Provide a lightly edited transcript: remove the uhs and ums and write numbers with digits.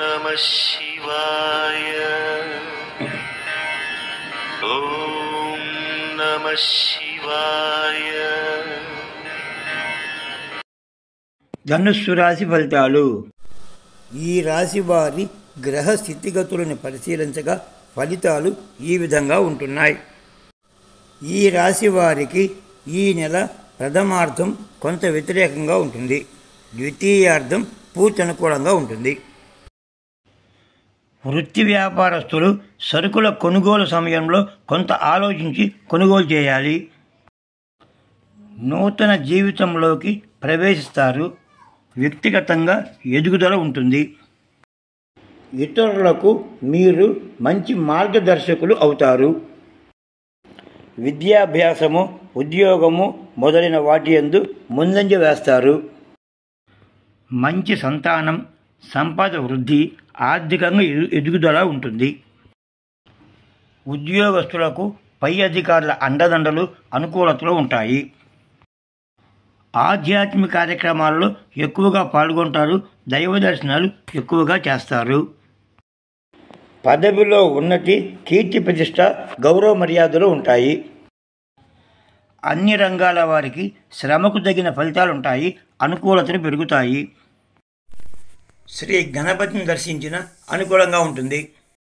నమః శివాయ. ఓం నమః శివాయ. ధనుస్సు రాశి ఫలితాలు. ఈ రాశి వారి గ్రహ స్థితిగతులను పరిశీలించగా ఫలితాలు ఈ విధంగా ఉంటున్నాయి. ఈ రాశి వారికి ఈ నెల ప్రథమార్థం కొంత వ్యతిరేకంగా ఉంటుంది. ద్వితీయార్థం పూర్తి అనుకూలంగా ఉంటుంది. వృత్తి వ్యాపారస్తులు సరుకుల కొనుగోలు సమయంలో కొంత ఆలోచించి కొనుగోలు చేయాలి. నూతన జీవితంలోకి ప్రవేశిస్తారు. వ్యక్తిగతంగా ఎదుగుదల ఉంటుంది. ఇతరులకు మీరు మంచి మార్గదర్శకులు అవుతారు. విద్యాభ్యాసము, ఉద్యోగము మొదలైన వాటి యందు ముందంజ వేస్తారు. మంచి సంతానం, సంపద వృద్ధి, ఆర్థికంగా ఎదుగుదల ఉంటుంది. ఉద్యోగస్తులకు పై అధికారుల అండదండలు, అనుకూలతలు ఉంటాయి. ఆధ్యాత్మిక కార్యక్రమాల్లో ఎక్కువగా పాల్గొంటారు. దైవ దర్శనాలు ఎక్కువగా చేస్తారు. పదవిలో ఉన్నతి, కీర్తి ప్రతిష్ట, గౌరవ మర్యాదలు ఉంటాయి. అన్ని రంగాల వారికి శ్రమకు తగిన ఫలితాలు ఉంటాయి. అనుకూలతలు పెరుగుతాయి. శ్రీ గణపతిని దర్శించిన అనుకూలంగా ఉంటుంది.